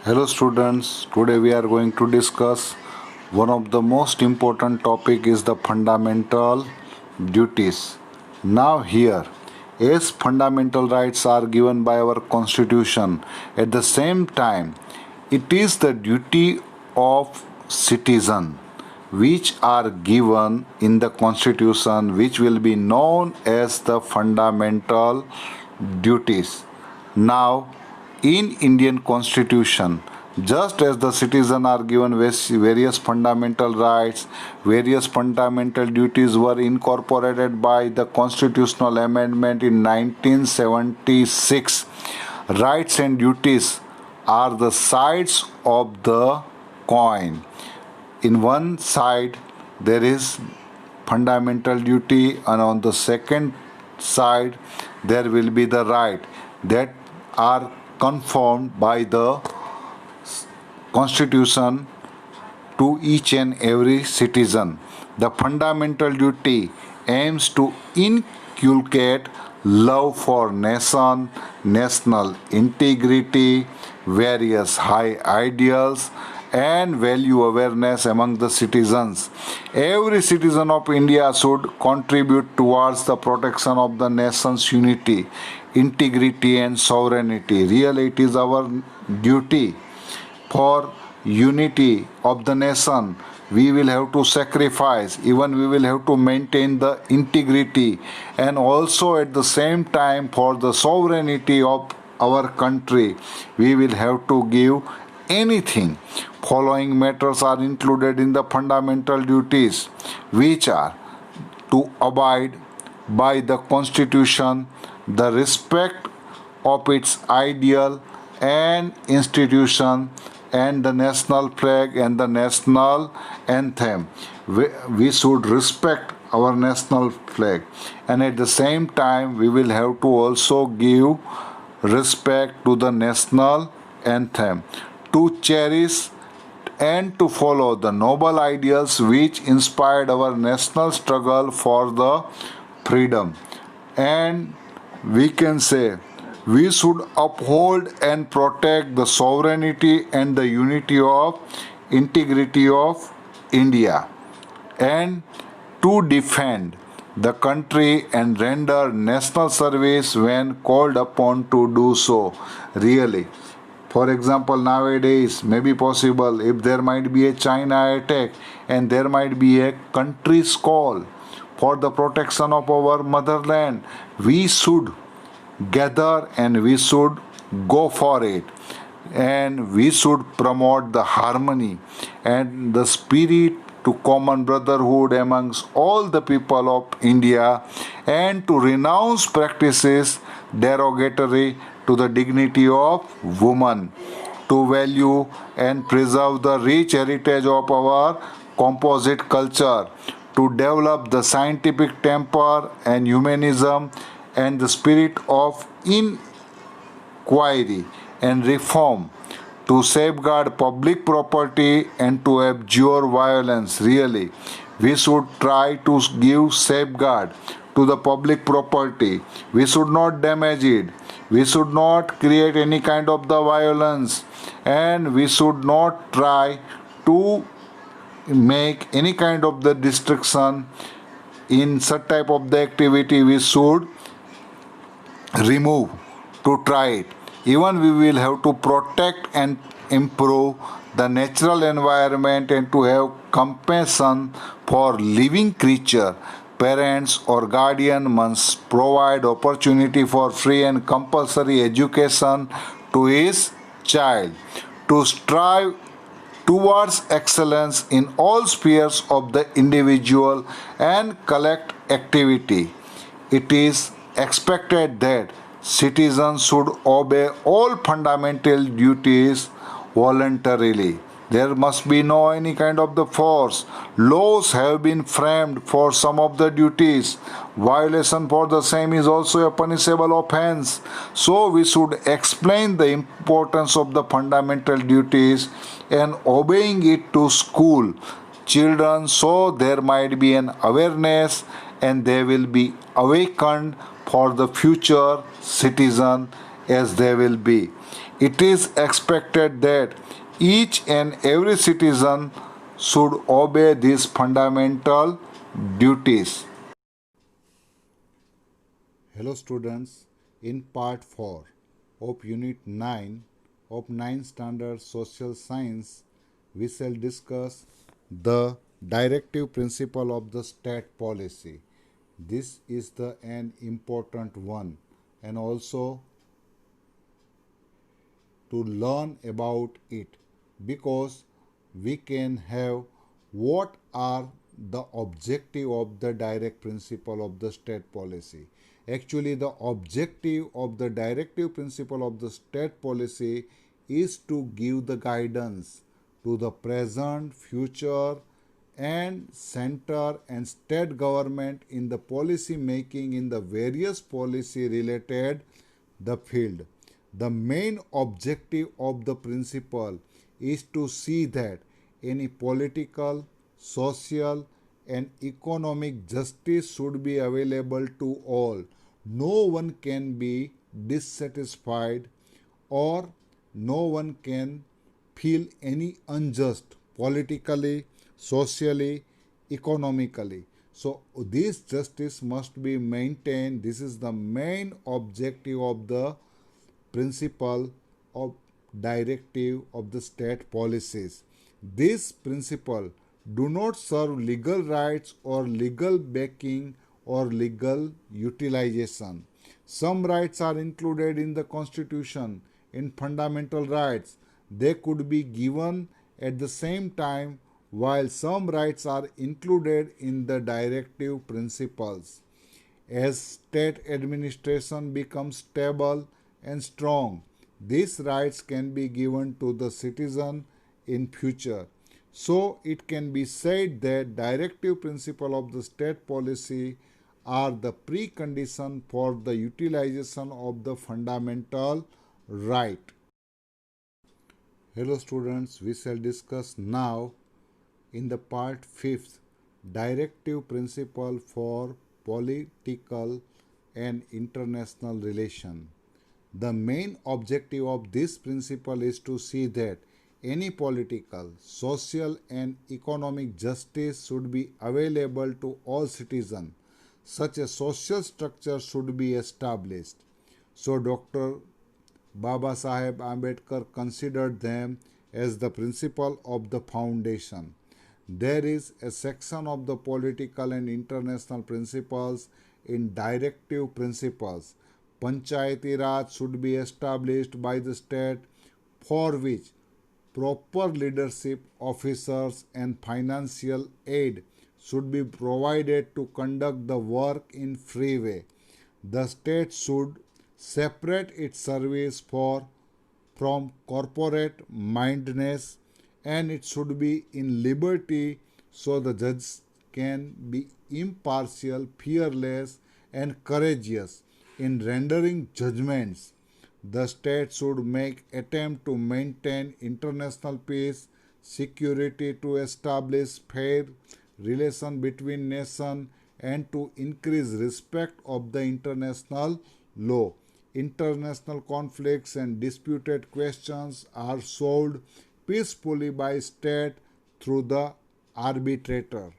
Hello students, today we are going to discuss one of the most important topic is the fundamental duties. Now here, as fundamental rights are given by our constitution, at the same time, it is the duty of citizen which are given in the constitution which will be known as the fundamental duties. Now, in Indian constitution, just as the citizen are given various fundamental rights, various fundamental duties were incorporated by the constitutional amendment in 1976. Rights and duties are the sides of the coin. In one side there is fundamental duty, and on the second side there will be the right that are confirmed by the constitution to each and every citizen. The fundamental duty aims to inculcate love for nation, national integrity, various high ideals, and value awareness among the citizens. Every citizen of India should contribute towards the protection of the nation's unity, integrity, and sovereignty. Really, it is our duty for unity of the nation. We will have to sacrifice, even we will have to maintain the integrity, and also at the same time for the sovereignty of our country, we will have to give anything. Following matters are included in the fundamental duties, which are to abide by the constitution, the respect of its ideal and institution, and the national flag and the national anthem. We should respect our national flag, and at the same time we will have to also give respect to the national anthem, to cherish and to follow the noble ideals which inspired our national struggle for the freedom. And we can say we should uphold and protect the sovereignty and the unity of integrity of India, and to defend the country and render national service when called upon to do so. Really, for example, nowadays may be possible if there might be a China attack and there might be a country's call for the protection of our motherland, we should gather and we should go for it, and we should promote the harmony and the spirit to common brotherhood amongst all the people of India, and to renounce practices derogatory to the dignity of woman, to value and preserve the rich heritage of our composite culture, to develop the scientific temper and humanism and the spirit of inquiry and reform, to safeguard public property and to abjure violence. Really, we should try to give safeguard to the public property. We should not damage it. We should not create any kind of the violence, and we should not try to make any kind of the destruction in such type of the activity. We should remove to try it. Even we will have to protect and improve the natural environment, and to have compassion for living creature. Parents or guardian must provide opportunity for free and compulsory education to his child, to strive towards excellence in all spheres of the individual and collect activity. It is expected that citizens should obey all fundamental duties voluntarily. There must be no any kind of the force. Laws have been framed for some of the duties. Violation for the same is also a punishable offense. So we should explain the importance of the fundamental duties and obeying it to school children, so there might be an awareness and they will be awakened for the future citizen as they will be. It is expected that each and every citizen should obey these fundamental duties. Hello students, in part 4 of unit 9 of 9 standard social science, we shall discuss the directive principle of the state policy. This is an important one, and also to learn about it, because we can have what are the objective of the direct principle of the state policy. Actually, the objective of the directive principle of the state policy is to give the guidance to the present, future, and center and state government in the policy making in the various policy related the field. The main objective of the principle is to see that any political, social, and economic justice should be available to all. No one can be dissatisfied, or no one can feel any unjust politically, socially, economically. So this justice must be maintained. This is the main objective of the principle of directive of the state policies. This principle do not serve legal rights or legal backing or legal utilization. Some rights are included in the Constitution in fundamental rights. They could be given at the same time, while some rights are included in the directive principles. As state administration becomes stable and strong, these rights can be given to the citizen in future. So it can be said that directive principle of the state policy are the precondition for the utilization of the fundamental right. Hello students, we shall discuss now in the part 5th directive principle for political and international relation. The main objective of this principle is to see that any political, social, and economic justice should be available to all citizens. Such a social structure should be established. So Dr. Baba Saheb Ambedkar considered them as the principle of the foundation. There is a section of the political and international principles in directive principles. Panchayati Raj should be established by the state, for which proper leadership officers and financial aid should be provided to conduct the work in free way. The state should separate its service from corporate mindedness, and it should be in liberty so the judge can be impartial, fearless, and courageous in rendering judgments. The state should make attempt to maintain international peace, security, to establish fair relation between nations, and to increase respect of the international law. International conflicts and disputed questions are solved peacefully by state through the arbitrator.